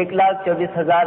1,24,000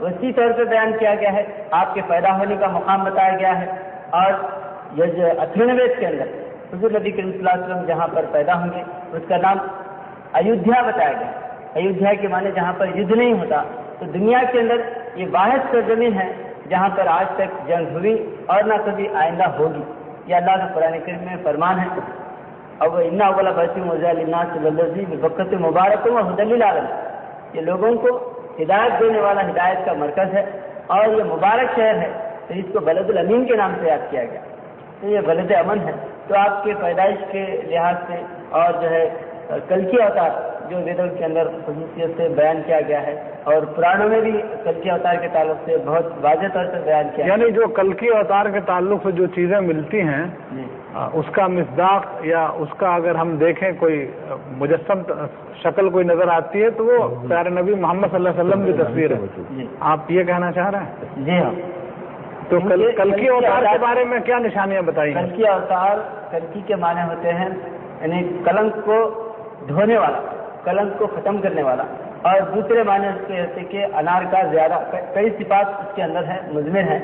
وسیع طور پہ بیان کیا گیا ہے، آپ کے پیدا ہونے کا مقام بتایا گیا ہے، اور یہ جو اتھرنوید کے اندر حضور نبی کریم صلی اللہ علیہ وسلم جہاں پر پیدا ہوں گے اس کا نام ایودھیا بتایا گیا۔ ایودھیا کے معنی جہاں پر یدھ نہیں ہوتا، تو دنیا کے اندر یہ واحد سرزمین ہے جہاں پر آج تک جنگ ہوئی اور نہ کبھی آئندہ ہوگی، یہ اللہ کا قرآن کریم میں فرمان ہے۔ اب ان اول بسی مزالناس للذی ببکۃ مبارک و ہدی للعالمین، یہ لوگوں کو ہدایت دینے والا ہدایت کا مرکز ہے اور یہ مبارک شہر ہے، تو اس کو بلد الامین کے نام سے یاد کیا گیا، تو یہ بلد امن ہے۔ تو آپ کے پیدائش کے لحاظ سے اور جو ہے کلکی اوتار جو ویدوں کے اندر خصوصیت سے بیان کیا گیا ہے، اور پرانوں میں بھی کلکی اوتار کے تعلق سے بہت واضح طور سے بیان کیا، یعنی جو کلکی اوتار کے تعلق سے جو چیزیں ملتی ہیں اس کا مصداق یا اس کا اگر ہم دیکھیں کوئی مجسم شکل کوئی نظر آتی ہے تو وہ پیارے نبی محمد صلی اللہ علیہ وسلم کی تصویر ہے، آپ یہ کہنا چاہ رہے ہیں؟ جی ہاں۔ تو کلکی اوتار کے بارے میں کیا نشانیاں بتائی ہیں؟ کلکی اوتار، کلکی کے معنی ہوتے ہیں یعنی کلنک کو دھونے والا، کلنک کو ختم کرنے والا، اور دوسرے معنی اس کے ہوتے کہ انار کا زیادہ، کئی صفات اس کے اندر ہیں، مضمر ہیں،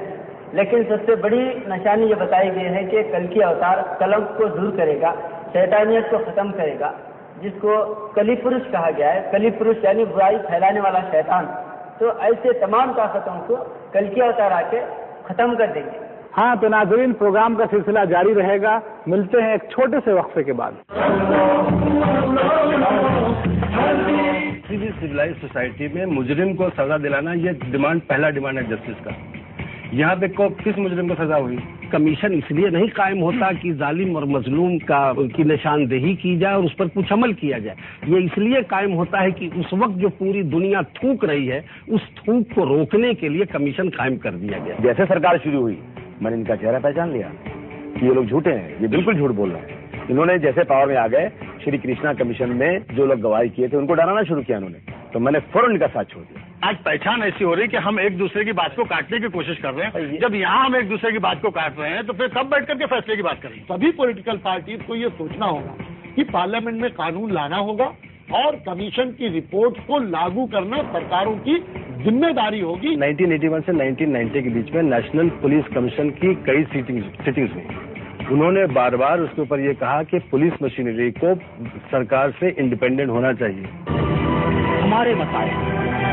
لیکن سب سے بڑی نشانی یہ بتائی گئی ہے کہ کلکی اوتار کلنک کو دور کرے گا، شیطانیت کو ختم کرے گا، جس کو کلی پروش کہا گیا ہے۔ کلی پروش یعنی برائی پھیلانے والا شیطان، تو ایسے تمام طاقتوں کو کلکی اوتار آ کے ختم کر دیں گے۔ ہاں تو ناظرین، پروگرام کا سلسلہ جاری رہے گا، ملتے ہیں ایک چھوٹے سے وقفے کے بعد۔ کسی بھی سویلائز سوسائٹی میں مجرم کو سزا دلانا یہ ڈیمانڈ، پہلا ڈیمانڈ ہے جسٹس کا۔ یہاں پہ کس مجرم کو سزا ہوئی؟ کمیشن اس لیے نہیں قائم ہوتا کہ ظالم اور مظلوم کی نشاندہی کی جائے اور اس پر کچھ عمل کیا جائے، یہ اس لیے قائم ہوتا ہے کہ اس وقت جو پوری دنیا تھوک رہی ہے اس تھوک کو روکنے کے لیے کمیشن قائم کر دیا گیا۔ جیسے سرکار شروع ہوئی میں نے ان کا چہرہ پہچان لیا کہ یہ لوگ جھوٹے ہیں، یہ بالکل جھوٹ بول رہے ہیں۔ انہوں نے جیسے پاور میں آ گئے، شری کرشنا کمیشن میں جو لوگ گواہی کیے تھے ان کو ڈرانا شروع کیا انہوں نے، تو میں نے فوراً ان کا ساتھ چھوڑ دیا۔ آج پہچان ایسی ہو رہی کہ ہم ایک دوسرے کی بات کو کاٹنے کی کوشش کر رہے ہیں۔ جب یہاں ہم ایک دوسرے کی بات کو کاٹ رہے ہیں تو پھر کب بیٹھ کر کے فیصلے کی بات کریں گے؟ سبھی پولیٹیکل پارٹیز کو یہ سوچنا ہوگا کہ پارلیمنٹ میں قانون لانا ہوگا اور کمیشن کی رپورٹ کو لاگو کرنا سرکاروں کی ذمہ داری ہوگی۔ 1981 سے 1990 کے بیچ میں نیشنل پولیس کمیشن کی کئی سیٹنگز ہوئی، انہوں نے بار بار اس کے اوپر یہ کہا کہ پولیس مشینری کو سرکار سے انڈیپینڈنٹ ہونا چاہیے۔ ہمارے مسائل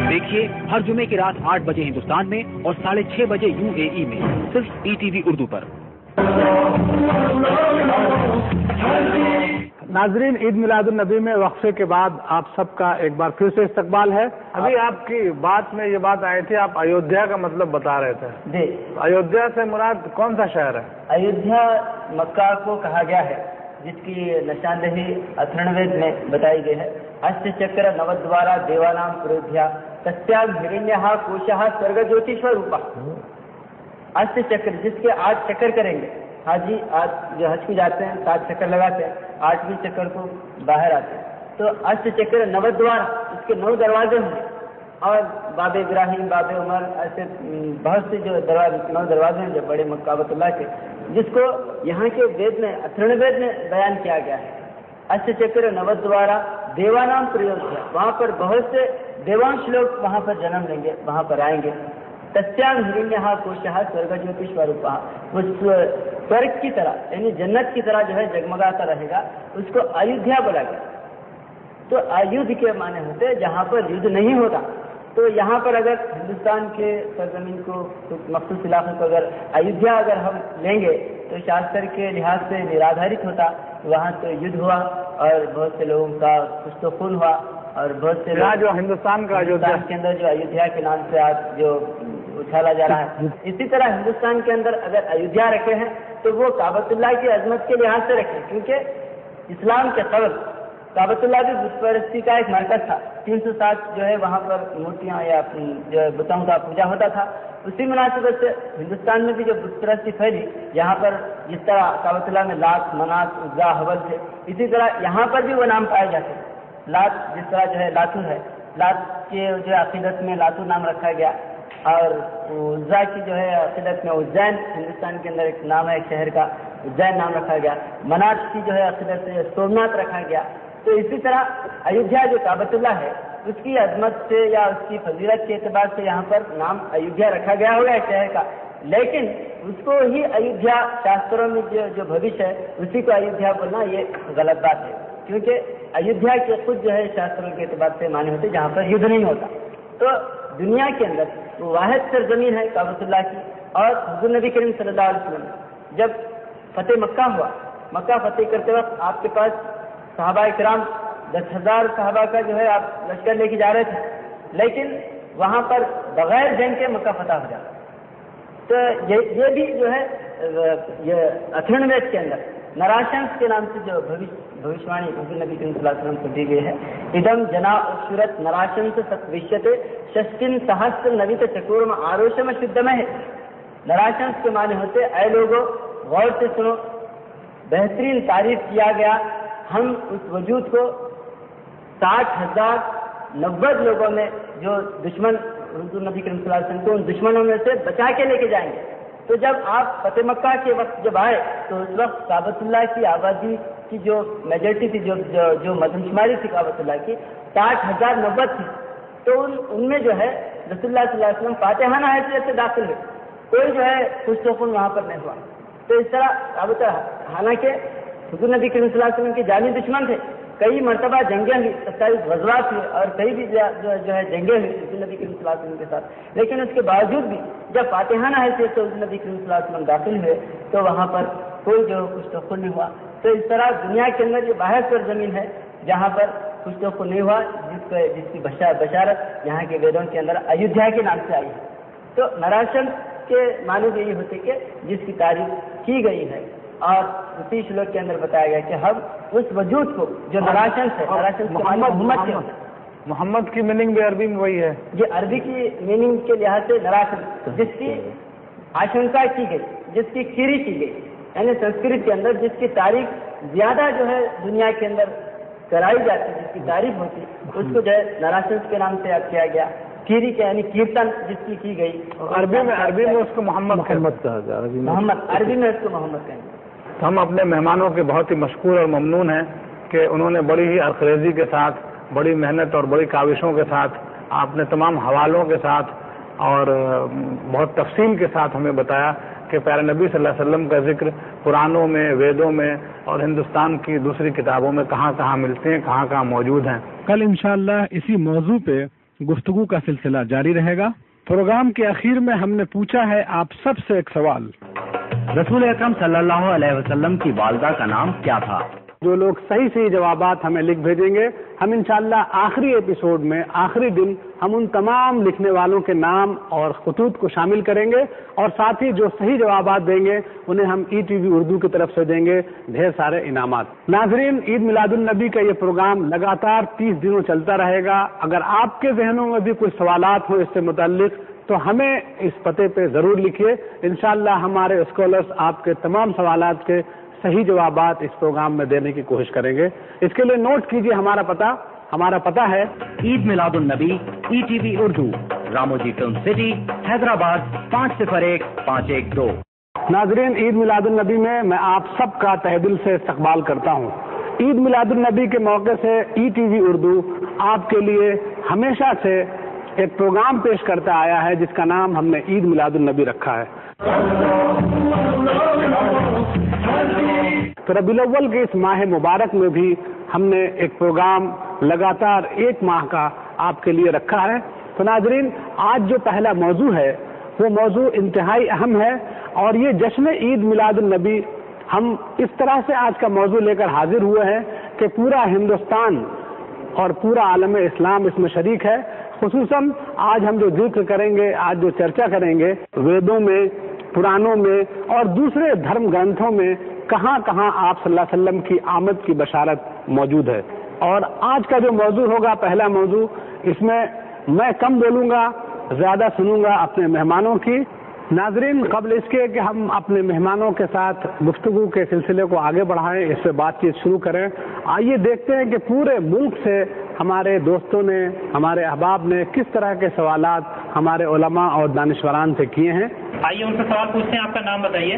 دیکھیے ہر جمعے کی رات 8 بجے ہندوستان میں اور 6:30 بجے UAE میں، صرف ETV اردو پر۔ ناظرین، عید میلاد النبی میں وقفے کے بعد آپ سب کا ایک بار پھر سے استقبال ہے۔ ابھی آپ کی بات میں یہ بات آئی تھی، آپ ایودھیا کا مطلب بتا رہے تھے۔ جی، ایودھیا سے مراد کون سا شہر ہے؟ ایودھیا مکہ کو کہا گیا ہے، جس کی نشاندہی اتھرنوید میں بتائی گئی ہے۔ اشت چکر نودوارا دیوانام پرودھیا تستیاگ ہرنیہ کوشہ سرگ جوتیشور روپا۔ اشت چکر، جس کے 8 چکر کریں گے، حاجی آج جو حج کو جاتے ہیں 7 چکر لگاتے ہیں، 8ویں چکر کو باہر آتے ہیں، تو اشت چکر نودوارا، اس کے 9 دروازے ہوں گے، اور باب ابراہیم، باب عمر، ایسے بہت سے جو 9 دروازے ہیں جو بڑے کعبۃ اللہ کے، جس کو یہاں کے وید میں اتھرنوید میں بیان کیا گیا ہے۔ اشت چکر نودوارا دیوانام پریودھیا، وہاں پر بہت سے دیوانش لوگ وہاں پر جنم لیں گے، وہاں پر آئیں گے۔ تستیاگ ہرنیہ کوشہ سرگ جوتیشورپا، وہ سورگ کی طرح یعنی جنت کی طرح جو ہے جگمگاتا رہے گا، اس کو ایودھیا بولا گیا۔ تو ایودھ کے معنی ہوتے جہاں پر یدھ نہیں ہوتا، تو یہاں پر اگر ہندوستان کے سرزمین کو مخصوص علاقے کو اگر ایودھیا اگر ہم لیں گے تو شاستر کے لحاظ سے نرادھارت ہوتا، وہاں تو یدھ ہوا اور بہت سے لوگوں کا کچھ تو خون ہوا، اور بہت سے جو ہندوستان کا ہندوستان کے اندر جو ایودھیا کے نام سے آج جو اچھالا جا رہا ہے، اسی طرح ہندوستان کے اندر اگر ایودھیا رکھے ہیں تو وہ کعبۃ اللہ کی عظمت کے لحاظ سے رکھے، کیونکہ اسلام کے قبل کعبۃ اللہ بھی بت پرستی کا ایک مرکز تھا۔ 307 جو ہے وہاں پر مورتیاں یا جو بتوں کا پوجا ہوتا تھا، اسی مناسبت سے ہندوستان میں بھی جو بت پرستی پھیلی، یہاں پر جس طرح کعبۃ اللہ میں لات، منات، عزا، حبل تھے، اسی طرح یہاں پر بھی وہ نام پائے جاتے ہیں۔ لات جس طرح جو ہے لاتو ہے، لات کے جو عقیدت میں لاتو نام رکھا گیا، اور عزا کی جو ہے عقیدت میں اجین، ہندوستان کے اندر ایک نام ہے ایک شہر کا، اجین نام رکھا گیا۔ منات کی جو ہے عقیدت سے سومناتھ رکھا گیا۔ تو اسی طرح ایودھیا جو کعبۃ اللہ ہے، اس کی عظمت سے یا اس کی فضیلت کے اعتبار سے یہاں پر نام ایودھیا رکھا گیا ہوگا شہر کا، لیکن اس کو ہی ایودھیا شاستروں میں جو بھوش ہے اسی کو ایودھیا بولنا یہ غلط بات ہے، کیونکہ ایودھیا کے خود جو ہے شاستروں کے اعتبار سے معنی ہوتے جہاں پر یدھ نہیں ہوتا۔ تو دنیا کے اندر وہ واحد سرزمین ہے کعبۃ اللہ کی، اور حضور نبی کریم صلی اللہ علیہ وسلم جب فتح مکہ ہوا، مکہ فتح کرتے وقت آپ کے پاس صحابہ کرام 10,000 صحابہ کا جو ہے آپ لشکر لے کے جا رہے تھے، لیکن وہاں پر بغیر جنگ کے مکہ فتح ہو جاتا۔ تو یہ بھی جو ہے یہ اتھرن وید کے اندر نراشنس کے نام سے جو بھوشوانی حضور نبی کریم صلی اللہ علیہ وسلم کو دی گئی ہے، ادم جنا اشورت نراشنس ستوشیت ششتن سہسر نویت چکورم آروشم شدھم ہے۔ نراشنس کے معنی ہوتے اے لوگوں غور سے سنو، بہترین تعریف کیا گیا ہم اس وجود کو 60,090 لوگوں میں جو دشمن حضور نبی کریم صلی اللہ علیہ وسلم کو ان دشمنوں میں سے بچا کے لے کے جائیں گے۔ تو جب آپ فتح مکہ کے وقت جب آئے تو اس وقت کعبۃ اللہ کی آبادی کی جو میجورٹی تھی، جو مردم شماری تھی کعبۃ اللہ کی 60,090 تھی، تو ان میں جو ہے رسول اللہ صلی اللہ علیہ وسلم فاتحانہ حیثیت سے داخل ہوئے، کوئی جو ہے خوش خون وہاں پر نہیں ہوا۔ تو اس طرح کعبۃ، حالانکہ حضور نبی کریم صلی اللہ علیہ وسلم کے جانی دشمن تھے، کئی مرتبہ جنگیں ہوئی، 27 غزوات ہوئے اور کئی بھی جو ہے جنگیں ہوئی حضور نبی کریم صلی اللہ علیہ وسلم کے ساتھ، لیکن اس کے باوجود بھی جب فاتحانہ حیثیت سے حضور نبی کریم صلی اللہ علیہ وسلم داخل ہوئے تو وہاں پر کوئی جو خوش خون نہیں ہوا۔ تو اس طرح دنیا کے اندر یہ باہر سرزمین ہے جہاں پر خوش خون نہیں ہوا، جس کی بشارت یہاں کے ویدوں کے اندر ایودھیا کے نام سے آئی ہے۔ تو نراشن کے معنی یہی ہوتے کہ جس کی تعریف کی گئی ہے، اور اسی شلوک کے اندر بتایا گیا کہ ہم اس وجود کو جو نراشن ہے، محمد کی میننگ بھی عربی میں وہی ہے، یہ عربی کی میننگ کے لحاظ سے نراشن جس کی آشنکا کی گئی، جس کی کھیری کی گئی، یعنی سنسکرت کے اندر جس کی تعریف زیادہ جو ہے دنیا کے اندر کرائی جاتی، جس کی تعریف ہوتی، اس کو جو ہے نراشن کے نام سے یاد کیا گیا۔ کیری کے یعنی کیرتن جس کی گئی، عربی میں اس کو محمد کہا جاتا، محمد عربی میں اس کو محمد کہیں گے۔ ہم اپنے مہمانوں کے بہت ہی مشکور اور ممنون ہیں کہ انہوں نے بڑی ہی عرقریزی کے ساتھ، بڑی محنت اور بڑی کاوشوں کے ساتھ، آپ نے تمام حوالوں کے ساتھ اور بہت تفصیل کے ساتھ ہمیں بتایا کہ پیارے نبی صلی اللہ علیہ وسلم کا ذکر قرآنوں میں، ویدوں میں اور ہندوستان کی دوسری کتابوں میں کہاں کہاں ملتے ہیں، کہاں کہاں موجود ہیں۔ کل انشاءاللہ اسی موضوع پہ گفتگو کا سلسلہ جاری رہے گا۔ پروگرام کے اخیر میں ہم نے پوچھا ہے آپ سب سے ایک سوال، رسول اکرم صلی اللہ علیہ وسلم کی والدہ کا نام کیا تھا؟ جو لوگ صحیح جوابات ہمیں لکھ بھیجیں گے، ہم انشاءاللہ آخری ایپیسوڈ میں آخری دن ہم ان تمام لکھنے والوں کے نام اور خطوط کو شامل کریں گے، اور ساتھ ہی جو صحیح جوابات دیں گے انہیں ہم ETV اردو کی طرف سے دیں گے ڈھیر سارے انعامات۔ ناظرین، عید میلاد النبی کا یہ پروگرام لگاتار 30 دنوں چلتا رہے گا۔ اگر آپ کے ذہنوں میں بھی کوئی سوالات ہوں اس سے متعلق تو ہمیں اس پتے پہ ضرور لکھیے، انشاءاللہ ہمارے اسکالرز آپ کے تمام سوالات کے صحیح جوابات اس پروگرام میں دینے کی کوشش کریں گے۔ اس کے لیے نوٹ کیجیے ہمارا پتہ ہے عید Milad un-Nabi ETV Urdu, Ramoji film city, Hyderabad 501512۔ ناظرین، عید میلاد النبی میں آپ سب کا تہ دل سے استقبال کرتا ہوں۔ عید میلاد النبی کے موقع سے ETV اردو آپ کے لیے ہمیشہ سے ایک پروگرام پیش کرتا آیا ہے جس کا نام ہم نے عید میلاد النبی رکھا ہے۔ تو ربیع الاول کے اس ماہ مبارک میں بھی ہم نے ایک پروگرام لگاتار 1 ماہ کا آپ کے لیے رکھا ہے۔ تو ناظرین، آج جو پہلا موضوع ہے وہ موضوع انتہائی اہم ہے، اور یہ جشن عید میلاد النبی ہم اس طرح سے آج کا موضوع لے کر حاضر ہوئے ہیں کہ پورا ہندوستان اور پورا عالم اسلام اس میں شریک ہے۔ خصوصاً آج ہم جو ذکر کریں گے، آج جو چرچا کریں گے، ویدوں میں، پرانوں میں اور دوسرے دھرم گرنتھوں میں کہاں کہاں آپ صلی اللہ علیہ وسلم کی آمد کی بشارت موجود ہے۔ اور آج کا جو موضوع ہوگا، پہلا موضوع، اس میں میں کم بولوں گا، زیادہ سنوں گا اپنے مہمانوں کی۔ ناظرین، قبل اس کے کہ ہم اپنے مہمانوں کے ساتھ گفتگو کے سلسلے کو آگے بڑھائیں، اس سے بات چیت شروع کریں، آئیے دیکھتے ہیں کہ پورے ملک سے ہمارے دوستوں نے، ہمارے احباب نے کس طرح کے سوالات ہمارے علماء اور دانشوران سے کیے ہیں۔ آئیے ان سے سوال پوچھتے ہیں۔ آپ کا نام بتائیے۔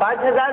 5000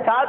7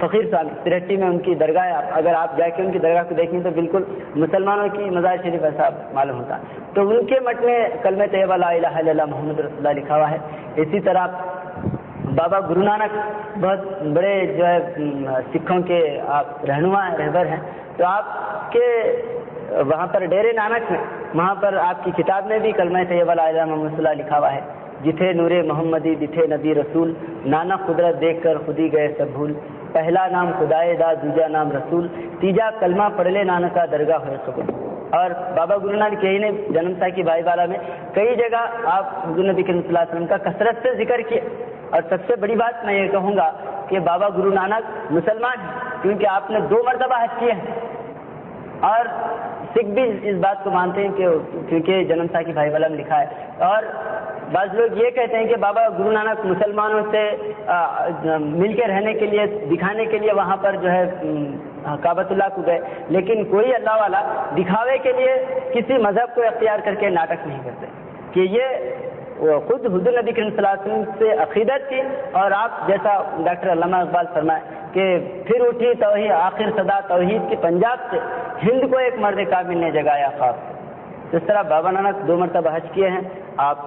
فقیر صاحب ترٹی میں ان کی درگاہ ہے. اگر آپ جا کے ان کی درگاہ کو دیکھیں تو بالکل مسلمانوں کی مزار شریف ایسا معلوم ہوتا ہے. تو ان کے مٹ میں کلمہ طیبہ لا الہ الا اللہ محمد رسول اللہ لکھا ہوا ہے. اسی طرح بابا گرو نانک بہت بڑے جو ہے سکھوں کے آپ رہنما ہیں, رہبر ہیں. تو آپ کے وہاں پر ڈیرے نانک میں وہاں پر آپ کی کتاب میں بھی کلمہ طیبہ لا الہ الا محمد رسول اللہ لکھا ہوا ہے. جتھے نور محمدی دتھے نبی رسول, نانا قدرت دیکھ کر خودی گئے سب بھول, پہلا نام خدائے دا دوجا نام رسول, تیجا کلمہ پڑھ لے نانکا درگاہ ہوئے سکون. اور بابا گرو نانک یہی نے جنم سا کی بھائی والا میں کئی جگہ آپ حضور نبی کریم صلی اللہ علیہ وسلم کا کثرت سے ذکر کیے. اور سب سے بڑی بات میں یہ کہوں گا کہ بابا گرو نانک مسلمان ہیں, کیونکہ آپ نے 2 مرتبہ حج کیے ہیں. اور سکھ بھی اس بات کو مانتے ہیں کہ کیونکہ جنم سا کی بھائی والا میں لکھا ہے. اور بعض لوگ یہ کہتے ہیں کہ بابا گرو نانک مسلمانوں سے مل کے رہنے کے لیے, دکھانے کے لیے وہاں پر جو ہے کعبۃ اللہ کو گئے, لیکن کوئی اللہ والا دکھاوے کے لیے کسی مذہب کو اختیار کر کے ناٹک نہیں کرتے. کہ یہ خود حضور نبی کریم صلی اللہ علیہ وسلم سے عقیدت تھی. اور آپ جیسا ڈاکٹر علامہ اقبال فرمائے کہ پھر اٹھی توحید آخر صدا توحید کی پنجاب سے, ہند کو ایک مرد کامل نے جگایا خواب. اس طرح بابا نانک 2 مرتبہ حج کیے ہیں. آپ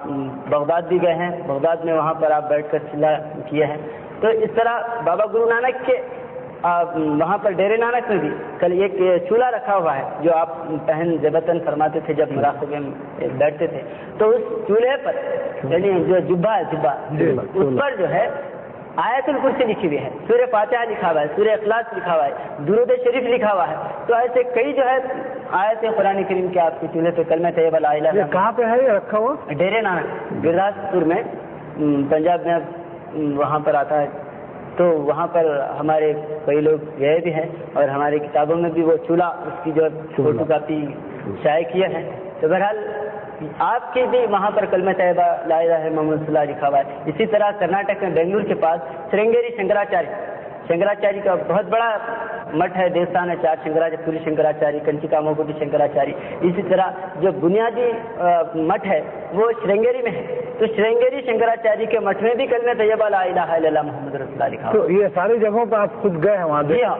بغداد بھی گئے ہیں, بغداد میں وہاں پر آپ بیٹھ کر چلا کیے ہیں. تو اس طرح بابا گرو نانک کے وہاں پر ڈیرے نانک میں بھی کل ایک چولہا رکھا ہوا ہے جو آپ پہن زبتن فرماتے تھے جب مراقبے میں بیٹھتے تھے. تو اس چولہے پر یعنی جو جبہ ہے, جبہ اس پر جو ہے آیت الکرسی لکھی ہوئی ہے, سورہ فاتحہ لکھا ہوا ہے, سورہ اخلاص لکھا ہوا ہے, درود شریف لکھا ہوا ہے. تو ایسے کئی جو ہے آیت قرآن کریم کے آپ کے چولہے پہ کلمہ طیبہ لا الہ الا اللہ. کہاں پہ ہے یہ رکھا ہوا؟ ڈیرے نانک گرداسپور میں, پنجاب میں وہاں پر آتا ہے. تو وہاں پر ہمارے کئی لوگ گئے بھی ہیں اور ہماری کتابوں میں بھی وہ چولہا اس کی جو فوٹو کاپی شائع کیا ہے. تو بہرحال آپ کی بھی وہاں پر کلمہ طیبہ لا الہ الا محمد رسول اللہ لکھا ہوا ہے. اسی طرح کرناٹک میں بنگلور کے پاس شرنگیری شنکراچاری کا بہت بڑا مٹھ ہے, دیوستان ہے. 4 شنکراچاری, پوری شنکراچاری, کنچی کاموکوٹی شنکراچاری. اسی طرح جو بنیادی مٹھ ہے وہ شرنگیری میں ہے. تو شرنگیری شنکراچاری کے مٹھ میں بھی کلمہ طیبہ لا الہ الا اللہ محمد رسول اللہ لکھا ہوا ہے. تو یہ ساری جگہوں پہ آپ خود گئے ہیں وہاں؟ جی ہاں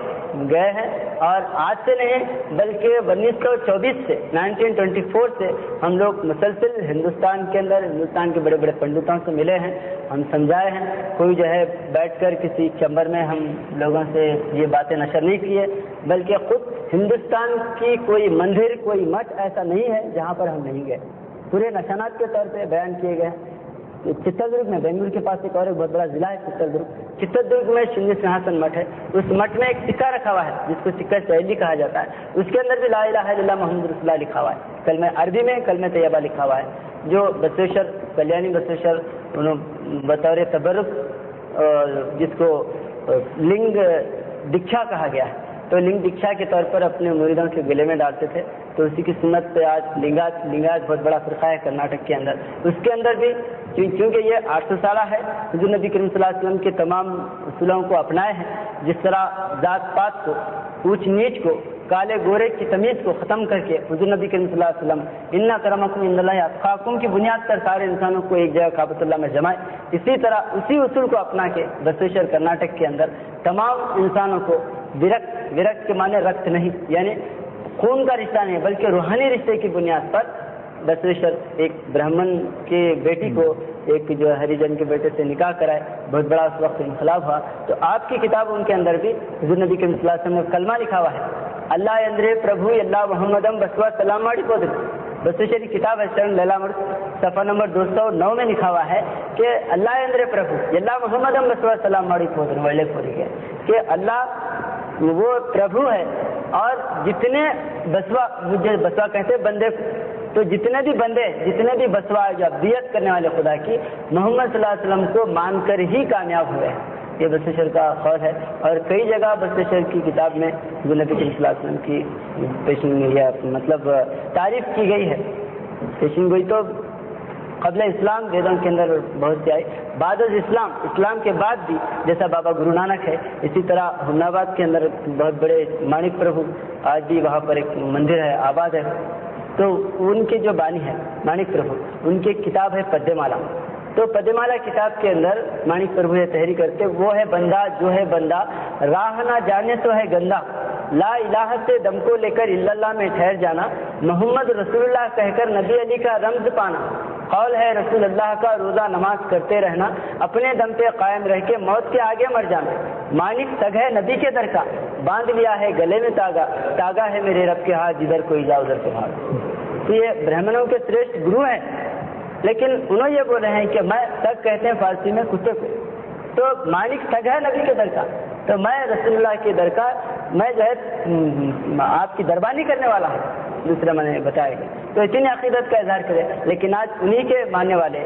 گئے ہیں. اور آج سے نہیں بلکہ 1924 سے 1924 سے ہم لوگ مسلسل ہندوستان کے اندر ہندوستان کے بڑے بڑے پنڈتوں سے ملے ہیں, ہم سمجھائے ہیں. کوئی جو ہے بیٹھ کر کسی چیمبر میں ہم لوگوں سے یہ باتیں نشر نہیں کیے, بلکہ خود ہندوستان کی کوئی مندر کوئی مٹھ ایسا نہیں ہے جہاں پر ہم نہیں گئے. پورے نشانات کے طور پہ بیان کیے گئے. چتردرگ میں بنگلور کے پاس ایک اور ایک بہت بڑا ضلع ہے چتردرگ میں شنی سنہاسن مٹھ ہے. اس مٹھ میں ایک سکہ رکھا ہوا ہے جس کو سکہ چہلی کہا جاتا ہے. اس کے اندر بھی لا الہ الا اللہ محمد رسول اللہ لکھا ہوا ہے. کلمہ عربی میں کلمہ طیبہ لکھا ہوا ہے جو بسویشور کلیانی بسویشور انہوں بطور تبرک جس کو لنگ دکھا کہا گیا ہے, تو لنگ دکھا کے طور پر اپنے مریدوں کے گلے میں ڈالتے تھے. تو اسی کی سنت پہ آج لنگاج بہت بڑا فرقہ ہے کرناٹک کے اندر. اس کے اندر بھی چونکہ یہ 800 سالہ ہے, حضور نبی کریم صلی اللہ علیہ وسلم کے تمام اصولوں کو اپنائے ہیں. جس طرح ذات پات کو, اونچ نیچ کو, کالے گورے کی تمیز کو ختم کر کے حضور نبی کریم صلی اللہ علیہ وسلم ان اکرمکم عند اللہ اتقاکم کی بنیاد پر سارے انسانوں کو ایک جگہ کعبۃ اللہ میں جمائے. اسی طرح اسی اصول کو اپنا کے بسویشور کرناٹک کے اندر تمام انسانوں کو ورکت کے معنی رکت نہیں یعنی خون کا رشتہ نہیں بلکہ روحانی رشتے کی بنیاد پر بسویشور ایک برہمن کی بیٹی کو ایک جو ہریجن کے بیٹے سے نکاح کرائے. بہت بڑا اس وقت انقلاب ہوا. تو آپ کی کتاب ان کے اندر بھی حضور نبی کریم صلی اللہ علیہ وسلم نے کلمہ لکھا ہوا ہے. اللہ اندرے پربھو اللہ محمدم بسوا سلام ماڑی کو بسویشور کی کتاب ہے سرن لیلا مر صفحہ نمبر 209 میں لکھا ہوا ہے کہ اللہ اندرے پربھو اللہ محمدم بسوا سلام ماڑی کو ویلے کھولی گئے کہ اللہ وہ پربھو ہے اور جتنے بسوا مجھے بسوا کہتے بندے, تو جتنے بھی بندے جتنے بھی بسوا جو ابدیت کرنے والے خدا کی محمد صلی اللہ علیہ وسلم کو مان کر ہی کامیاب ہوئے ہیں. یہ بسویشور کا قول ہے. اور کئی جگہ بسویشور کی کتاب میں حضور نبی صلی اللہ علیہ وسلم کی پیشن یا مطلب تعریف کی گئی ہے. پیشن گوئی تو قبل اسلام ویدوں کے اندر بہت سے آئی, بعد از اسلام کے بعد بھی جیسا بابا گرو نانک ہے. اسی طرح ہمناباد کے اندر بہت بڑے مانک پربھو آج بھی وہاں پر ایک مندر ہے آباد ہے. تو ان کے جو بانی ہے مانک پربھو ان کی کتاب ہے پدے مالا. تو پدمالا کتاب کے اندر مانک پربھو یہ تحریر کرتے وہ ہے بندہ جو ہے بندہ راہ نہ جانے تو ہے گندا، لا الہ سے دم کو لے کر الا اللہ میں ٹھہر جانا، محمد رسول اللہ کہہ کر نبی علی کا رمز پانا، قول ہے رسول اللہ کا روزہ نماز کرتے رہنا، اپنے دم پہ قائم رہ کے موت کے آگے مر جانا، مانک تگ ہے نبی کے در کا، باندھ لیا ہے گلے میں تاگا، تاگا ہے میرے رب کے ہاتھ جدھر کوئی جا ادھر کو بھاگ۔ تو یہ برہمنوں کے شریشٹھ گرو ہیں، لیکن انہوں یہ بول رہے ہیں کہ میں تگ کہتے ہیں فارسی میں کتے کو، تو مانک تگ ہے نبی کے در کا، تو میں رسول اللہ کے در کا، میں جو ہے آپ کی دربانی کرنے والا ہوں، دوسرا میں نے بتایا گیا۔ تو اتنی عقیدت کا اظہار کرے، لیکن آج انہی کے ماننے والے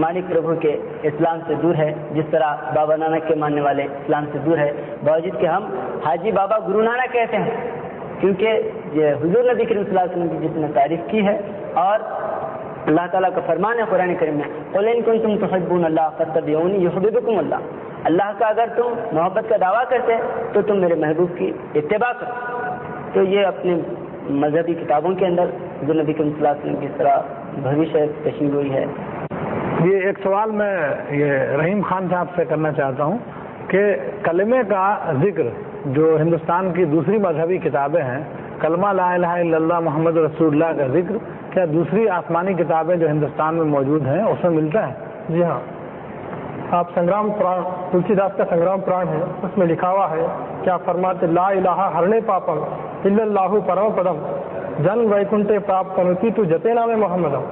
مانک پربھو کے اسلام سے دور ہے، جس طرح بابا نانک کے ماننے والے اسلام سے دور ہے، باوجود کہ ہم حاجی بابا گرو نانک کہتے ہیں، کیونکہ یہ حضور نبی کریم صلی اللہ علیہ وسلم کی جس نے تعریف کی ہے، اور اللہ تعالیٰ کا فرمان ہے قرآن کریم میں، قُلْ إِن كُنتُمْ تُحِبُّونَ اللَّهَ فَاتَّبِعُونِي يُحْبِبْكُمُ اللَّهُ، اللہ کا اگر تم محبت کا دعویٰ کرتے تو تم میرے محبوب کی اتباع کرو۔ تو یہ اپنے مذہبی کتابوں کے اندر حضور نبی کریم صلی اللہ علیہ وسلم کی اس طرح بھوش ہے، تشریح ہوئی ہے۔ یہ ایک سوال میں یہ رحیم خان صاحب سے کرنا چاہتا ہوں کہ کلمے کا ذکر جو ہندوستان کی دوسری مذہبی کتابیں ہیں، کلمہ لا الہ الا اللہ محمد رسول اللہ کا ذکر کیا دوسری آسمانی کتابیں جو ہندوستان میں موجود ہیں اس میں ملتا ہے؟ جی ہاں، آپ سنگرام پران، تلسی داس کا سنگرام پران ہے، اس میں لکھا ہوا ہے کہ آپ فرماتے لا الہ ہرنے پاپم الا اللہ پرم پدم جن ویکنٹے پراپت کنوتی تو جتے نام محمدم،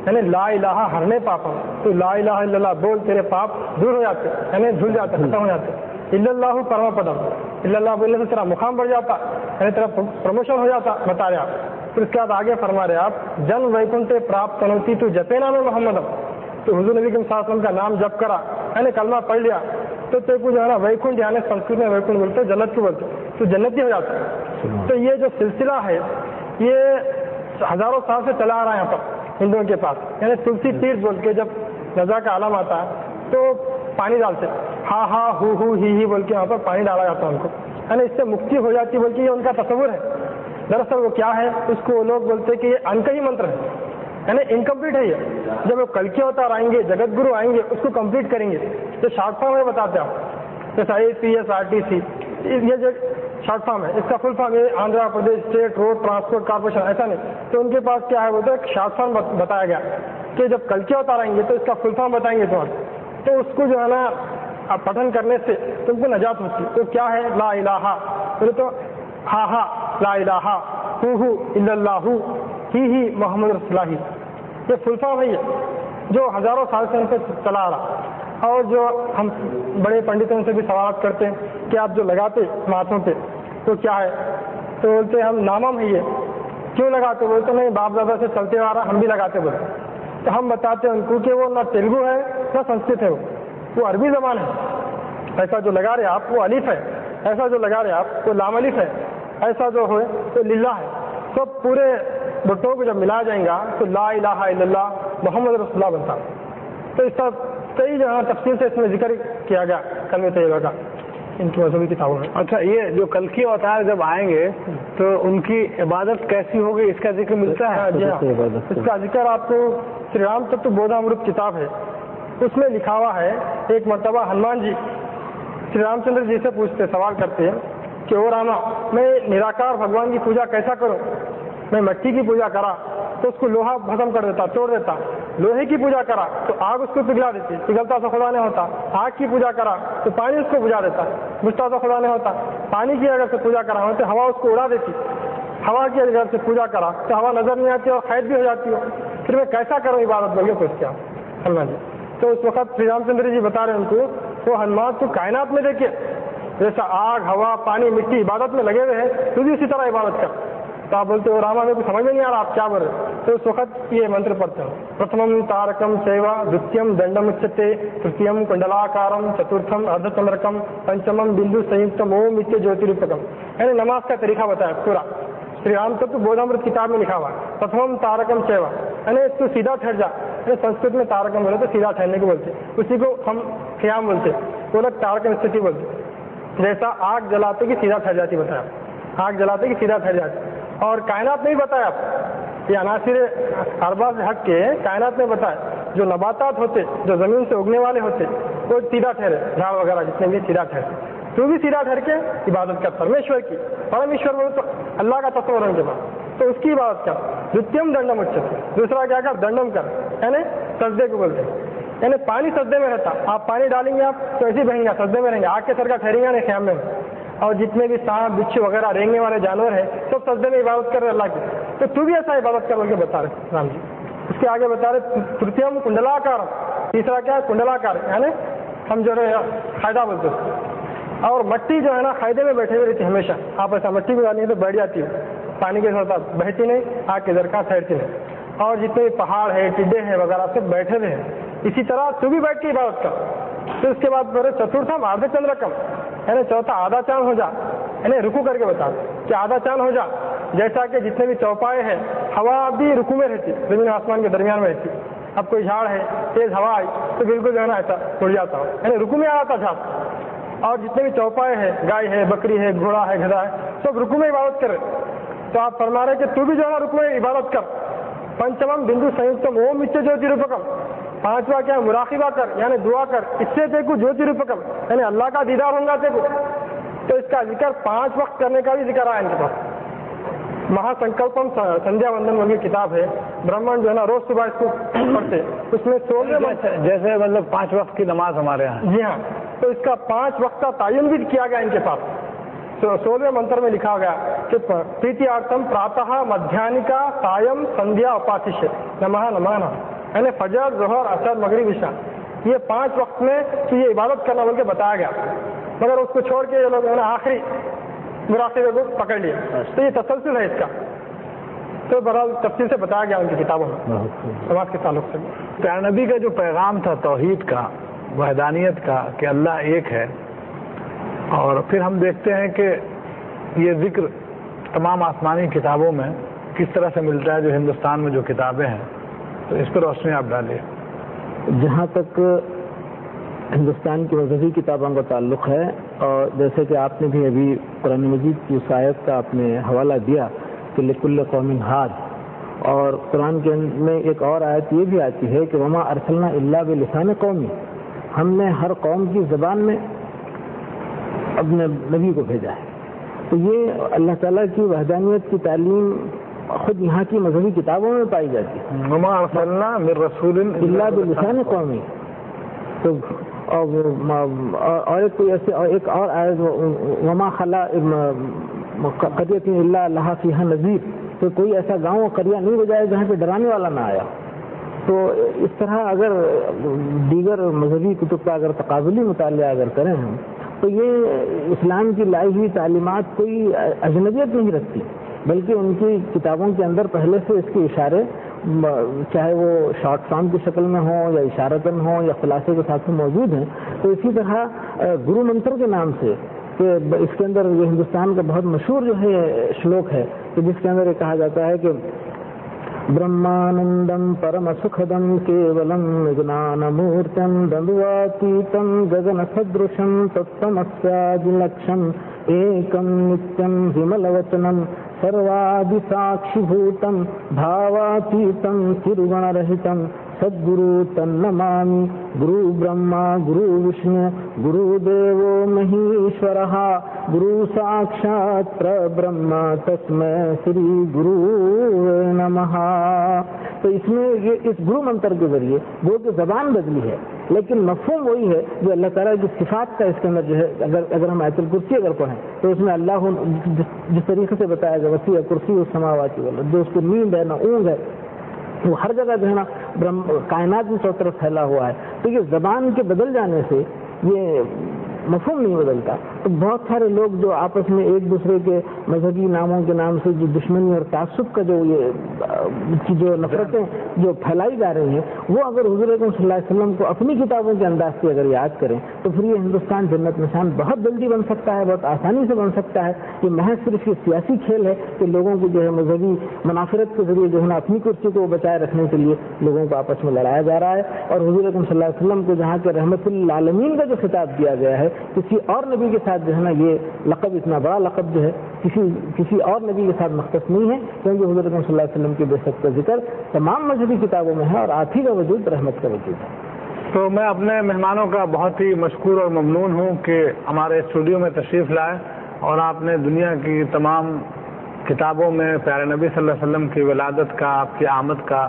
یعنی لا الہ ہرنے پاپم، تو لا الہ الا اللہ بول تیرے پاپ دور ہو جاتے، یعنی دھل جاتے، ختم ہو جاتے، الا اللہ پرم پدم، الا اللہ بولنے سے تیرا مقام بڑھ جاتا، یعنی تیرا پروموشن ہو جاتا، بتا رہے آپ۔ پھر اس کے بعد آگے فرما رہے آپ جن ویکنٹے پراپت کنوتی تو جتے نام محمدم، تو حضور نبی صلی اللہ علیہ وسلم کا نام جپ کرا، یعنی کلمہ پڑھ لیا تو تیرے کو جو ہے نا ویکنٹ، یعنی سنسکرت میں ویکنٹ بولتے جنت کو بولتے، تو جنتی ہو جاتا ہے۔ تو یہ جو سلسلہ ہے یہ ہزاروں سال سے چلا آ رہا ہے یہاں پر ہندوؤں کے پاس، یعنی تلسی تیرتھ بول کے جب رضا کا عالم آتا ہے تو پانی ڈالتے، ہا ہا ہو ہی بول کے یہاں پر پانی ڈالا جاتا ہے ان کو، یعنی اس سے مکتی ہو جاتی بول کے یہ ان کا تصور ہے۔ دراصل وہ کیا ہے، اس کو وہ لوگ بولتے کہ یہ ان کا ہی منتر ہے، یعنی انکمپلیٹ ہے یہ، جب وہ کل کے اوتار آئیں گے، جگت گرو آئیں گے، اس کو کمپلیٹ کریں گے۔ جو شارٹ فارم ہے بتاتے آپ، جیسا APSRTC، یہ جو شارٹ فارم ہے، اس کا فل فارم یہ Andhra Pradesh state road transport corporation, ایسا نہیں، تو ان کے پاس کیا ہے وہ تو ایک شارٹ فارم بتایا گیا کہ جب کل کے اوتار آئیں گے تو اس کا فل فارم بتائیں گے تو اس کو جو ہے نا پٹھن کرنے سے تم کو نجات ہوتی۔ تو کیا ہے لا الہ، بولے تو ہا ہا لا الہ ہو الا اللہ ہی محمد رسول اللہ، یہ فل فارم ہے یہ جو ہزاروں سال سے ان پہ چلا آ رہا۔ اور جو ہم بڑے پنڈتوں سے بھی سوالات کرتے ہیں کہ آپ جو لگاتے ماتھوں پہ تو کیا ہے، تو بولتے ہم نامم ہے یہ، کیوں لگاتے، بولتے نہیں باپ دادا سے چلتے آ رہا ہم بھی لگاتے بولتے۔ تو ہم بتاتے ہیں ان کو کہ وہ نہ تیلگو ہے نہ سنسکرت ہے، وہ عربی زبان ہے، ایسا جو لگا رہے آپ وہ الف ہے، ایسا جو لگا رہے آپ وہ لام الف ہے، ایسا جو ہوئے تو للہ ہے۔ سب پورے بٹوں کو جب ملایا جائیں گا تو لا الہ الا اللہ محمد رسول اللہ بنتا۔ تو اس کا کئی جگہ تفصیل سے اس میں ذکر کیا گیا کلمہ طیبہ کا ان کی مذہبی کتابوں میں۔ اچھا، یہ جو کل کی اوتار جب آئیں گے تو ان کی عبادت کیسی ہوگی، اس کا ذکر ملتا ہے؟ جی ہاں، اس کا ذکر آپ کو شری رام تتو بودھامرت کتاب ہے، اس میں لکھا ہوا ہے ایک مرتبہ ہنومان جی شری رام چندر جی سے پوچھتے، سوال کرتے ہیں کہ او راما میں نراکار بھگوان کی پوجا کیسا کروں، میں مٹی کی پوجا کرا تو اس کو لوہا ختم کر دیتا، توڑ دیتا، لوہے کی پوجا کرا تو آگ اس کو پگھلا دیتی، پگھلتا تو خدا نہیں ہوتا، آگ کی پوجا کرا تو پانی اس کو بجھا دیتا، بجھتا تو خدا نہیں ہوتا، پانی کی اگر سے پوجا کرا ہو تو ہوا اس کو اڑا دیتی، ہوا کی اگر سے پوجا کرا تو ہوا نظر نہیں آتی اور قید بھی ہو جاتی ہو، پھر میں کیسا کروں عبادت بول کے پوچھتے آپ ہنومان جی۔ تو اس وقت شری رام چندر جی بتا رہے ہیں ان کو، وہ ہنومان تو کائنات میں دیکھیے جیسا آگ ہوا پانی مٹی عبادت میں لگے ہوئے ہیں، تو بھی اسی طرح عبادت کر۔ تو آپ بولتے ہو راما میں کچھ سمجھ میں نہیں آ رہا آپ کیا بول رہے، تو اس وقت یہ منتر پڑھتے ہیں، پرتھمم تارکم سیوا، دتیم دنڈم اچتے، ترتیم کنڈلاکارم، چترتھم اردھچندرکم، پنچمم بندو سیکتم اوم اتیہ جیوتروپکم، یعنی نماز کا طریقہ بتایا پورا شری رام تتو بودھامرت کتاب میں لکھا ہوا ہے۔ پرتھمم تارکم سیوا، یعنی اس کو سیدھا ٹھہر جا، یعنی سنسکرت میں تارکم بولے تو سیدھا ٹھہرنے کو بولتے، اسی کو ہم قیام بولتے، وہ لوگ تارکم استھتی بولتے، جیسا آگ جلاتے کہ سیدھا ٹھہر جاتی بتایا، آگ جلاتے کہ سیدھا ٹھہر جاتی۔ اور کائنات نہیں بتایا آپ، یہ عناصر اربع سے ہٹ کے کائنات میں بتایا، جو نباتات ہوتے جو زمین سے اگنے والے ہوتے وہ سیدھا ٹھہرے، جھاڑ وغیرہ جتنے بھی سیدھا ٹھہرے، تو بھی سیدھا ٹھہر کے عبادت کر پرمیشور کی، پرمیشور بولے تو اللہ کا تصور ان کے پاس، تو اس کی عبادت کر، دتیم دنڈم اچھتے، دوسرا کیا کر دنڈم کر، یعنی سجدے کو بولتے ہیں، یعنی پانی سجدے میں رہتا، آپ پانی ڈالیں گے آپ تو ایسے ہی بہیں گے، سجدے میں رہیں گے، آگ کے سر کا ٹھہریں گا نہیں خیمے میں، اور جتنے بھی سانپ بچھو وغیرہ رینگنے والے جانور ہیں سب سجدے میں عبادت کر رہے اللہ کی، تو بھی ایسا عبادت کر کے بتا رہے رام جی۔ اس کے آگے بتا رہے ترتیم کنڈلاکار، تیسرا کیا ہے کنڈلاکار، یعنی ہم جو ہے قاعدہ بولتے ہیں، اور مٹی جو ہے نا قاعدے میں بیٹھے ہوئے رہتی ہمیشہ، آپ ایسا مٹی میں ڈالیں گے تو بیٹھ جاتی ہے، پانی کے ساتھ بہتی نہیں، آگ کے درکا ٹھہرتی نہیں، اور جتنے بھی پہاڑ ہے ٹڈے ہیں وغیرہ سب بیٹھے ہوئے ہیں، اسی طرح تو بھی بیٹھ کے عبادت کر۔ پھر اس کے بعد بولے چترتھم آدھے چندرکم، یعنی چوتھا آدھا چاند ہو جا، یعنی رکو کر کے بتا کہ آدھا چاند ہو جا، جیسا کہ جتنے بھی چوپائے ہیں ہوا بھی رکو میں رہتی، زمین آسمان کے درمیان میں رہتی، اب کوئی جھاڑ ہے تیز ہوا آئی تو بالکل جو ہے نا ایسا اڑ جاتا ہو، یعنی رکو میں آ جاتا جھاڑ، اور جتنے بھی چوپائے ہیں گائے ہے بکری ہے گھوڑا ہے گدھا ہے سب رکو میں عبادت کرے، تو آپ فرما رہے کہ تو بھی جو ہے نا رکو میں عبادت کر۔ پنچمم بندو سنیکتم اوم اچ جوتی روپکم، پانچواں کیا مراقبہ کر یعنی دعا کر، اس سے تیکو جوتی روپکم، یعنی اللہ کا دیدار ہوں گا تیکو، تو اس کا ذکر 5 وقت کرنے کا بھی ذکر آیا ان کے پاس۔ مہا سنکلپم سندھیا وندن والی کتاب ہے، برہمن جو ہے نا روز صبح اس کو پڑھتے، اس میں 16 جیسے مطلب 5 وقت کی نماز ہمارے یہاں، جی ہاں، تو اس کا 5 وقت کا تعین بھی کیا گیا ان کے پاس۔ 16ویں منتر میں لکھا گیا کہ پریتیارتم پراتہ مدھیانکا سایم سندھیا اپاسش نمہ نمانا، یعنی فجر ظہر عصر مغرب عشاء، یہ 5 وقت میں تو یہ عبادت کرنا بول کے بتایا گیا، مگر اس کو چھوڑ کے یہ لوگ آخری مراقبے کو پکڑ لیے، تو یہ تسلسل ہے اس کا، تو بہرحال تفصیل سے بتایا گیا ان کی کتابوں میں نماز کے تعلق سے۔ پیارے نبی کا جو پیغام تھا توحید کا، وحدانیت کا، کہ اللہ ایک ہے، اور پھر ہم دیکھتے ہیں کہ یہ ذکر تمام آسمانی کتابوں میں کس طرح سے ملتا ہے، جو ہندوستان میں جو کتابیں ہیں، تو اس پر روشنی آپ ڈالیے۔ جہاں تک ہندوستان کی مذہبی کتابوں کا تعلق ہے، اور جیسے کہ آپ نے بھی ابھی قرآن مجید کی اس آیت کا آپ نے حوالہ دیا کہ لکل قوم ہاد، اور قرآن کے میں ایک اور آیت یہ بھی آتی ہے کہ وما ارسلنا الا بلسان قومی، ہم نے ہر قوم کی زبان میں اپنے نبی کو بھیجا ہے۔ تو یہ اللہ تعالیٰ کی وحدانیت کی تعلیم خود یہاں کی مذہبی کتابوں میں پائی جاتی ہے، وما ارسلنا من رسول الا بلسان قومی۔ تو اور ایک اور آیت وما خلا قریۃ الا لہا فیہا نذیر، تو کوئی ایسا گاؤں اور قریہ نہیں بجایا جہاں پہ ڈرانے والا نہ آیا۔ تو اس طرح اگر دیگر مذہبی کتب کا اگر تقابلی مطالعہ اگر کریں ہم، تو یہ اسلام کی لائی ہوئی تعلیمات کوئی اجنبیت نہیں رکھتی، بلکہ ان کی کتابوں کے اندر پہلے سے اس کے اشارے، چاہے وہ شارٹ فارم کی شکل میں ہوں یا اشارتاً ہوں یا خلاصے کے ساتھ موجود ہیں۔ تو اسی طرح گرو منتر کے نام سے، کہ اس کے اندر یہ ہندوستان کا بہت مشہور جو ہے شلوک ہے کہ جس کے اندر یہ کہا جاتا ہے کہ برہمانندم پرم سکھدم کیولم جنان مورتم دندواتیتم گگن سدرشم تتمسیاج لکشم ایکم نتیم وملوچنم سروادی ساکشی بھوتم بھاواتیتم ترگن رہتم سدگرو تنمامی گرو برہما گرو وشنو گرو دیو مہیشورہ گرو ساکشات پربرہما تسمے سری گرو نمہ۔ تو اس میں یہ اس گرو منتر کے ذریعے وہ کہ زبان بدلی ہے لیکن مفہوم وہی ہے جو اللہ تعالیٰ کی صفات کا اس کے اندر جو ہے، اگر ہم آیت الکرسی اگر پڑھیں تو اس میں اللہ جس طریقے سے بتایا گیا وسیع کرسی السماوات والارض، جو اس کو نیند ہے نہ اونگ ہے، وہ ہر جگہ جو ہے نا کائنات میں سب طرف پھیلا ہوا ہے۔ تو یہ زبان کے بدل جانے سے یہ مفہوم نہیں بدلتا، تو بہت سارے لوگ جو آپس میں ایک دوسرے کے مذہبی ناموں کے نام سے جو دشمنی اور تعصب کا جو نفرتیں جو پھیلائی جا رہی ہیں، وہ اگر حضور اکرم صلی اللہ علیہ وسلم کو اپنی کتابوں کے انداز سے اگر یاد کریں تو پھر یہ ہندوستان جنت نشان بہت جلدی بن سکتا ہے، بہت آسانی سے بن سکتا ہے۔ یہ محض صرف یہ سیاسی کھیل ہے کہ لوگوں کو جو ہے مذہبی منافرت کے ذریعے جو ہے نا اپنی کرسی کو بچائے رکھنے کے لیے لوگوں کو آپس میں لڑایا جا رہا ہے، اور حضور اکرم صلی اللہ علیہ وسلم کو جہاں کے رحمت للعالمین کا جو خطاب دیا گیا ہے کسی اور نبی کے ساتھ جو ہے نا یہ لقب اتنا بڑا لقب جو ہے کسی اور نبی کے ساتھ مختص نہیں ہے، کیونکہ حضور اکرم صلی اللہ علیہ وسلم کی بعثت کا ذکر تمام مذہبی کتابوں میں ہے اور آپ ہی کا وجود رحمت کا وجود ہے۔ تو میں اپنے مہمانوں کا بہت ہی مشکور اور ممنون ہوں کہ ہمارے اسٹوڈیو میں تشریف لائے اور آپ نے دنیا کی تمام کتابوں میں پیارے نبی صلی اللہ علیہ وسلم کی ولادت کا، آپ کی آمد کا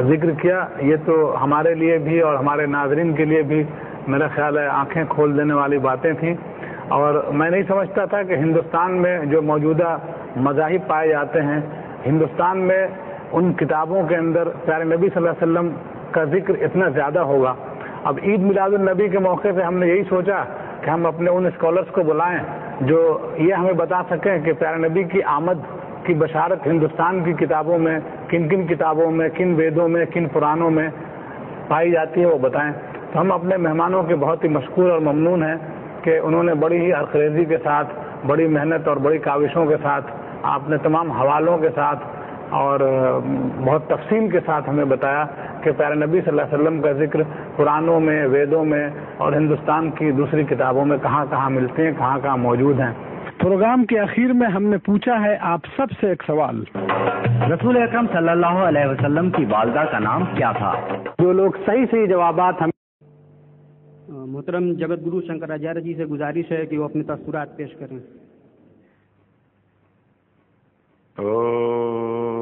ذکر کیا۔ یہ تو ہمارے لیے بھی اور ہمارے ناظرین کے لیے بھی میرا خیال ہے آنکھیں کھول دینے والی باتیں تھیں، اور میں نہیں سمجھتا تھا کہ ہندوستان میں جو موجودہ مذاہب پائے جاتے ہیں، ہندوستان میں ان کتابوں کے اندر پیارے نبی صلی اللہ علیہ وسلم کا ذکر اتنا زیادہ ہوگا۔ اب عید میلاد النبی کے موقع سے ہم نے یہی سوچا کہ ہم اپنے ان اسکالرس کو بلائیں جو یہ ہمیں بتا سکیں کہ پیارے نبی کی آمد کی بشارت ہندوستان کی کتابوں میں کن کن کتابوں میں، کن ویدوں میں، کن پرانوں میں پائی جاتی ہے، وہ بتائیں۔ تو ہم اپنے مہمانوں کے بہت ہی مشکور اور ممنون ہیں کہ انہوں نے بڑی ہی عرقریزی کے ساتھ، بڑی محنت اور بڑی کاوشوں کے ساتھ، آپ نے تمام حوالوں کے ساتھ اور بہت تفصیل کے ساتھ ہمیں بتایا کہ پیارے نبی صلی اللہ علیہ وسلم کا ذکر قرآنوں میں، ویدوں میں اور ہندوستان کی دوسری کتابوں میں کہاں کہاں ملتے ہیں، کہاں کہاں موجود ہیں۔ پروگرام کے اخیر میں ہم نے پوچھا ہے آپ سب سے ایک سوال، رسول اکرم صلی اللہ علیہ وسلم کی والدہ کا نام کیا تھا؟ جو لوگ صحیح جوابات ہم محترم جگت گرو شنکراچاریہ جی سے گزارش ہے کہ وہ اپنے تاثرات پیش کریں۔ اوم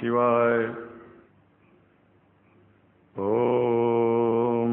شیوائے، اوم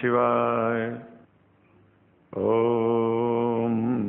شیوائے، اوم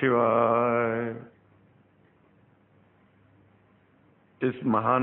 شیوائے۔ اس مہان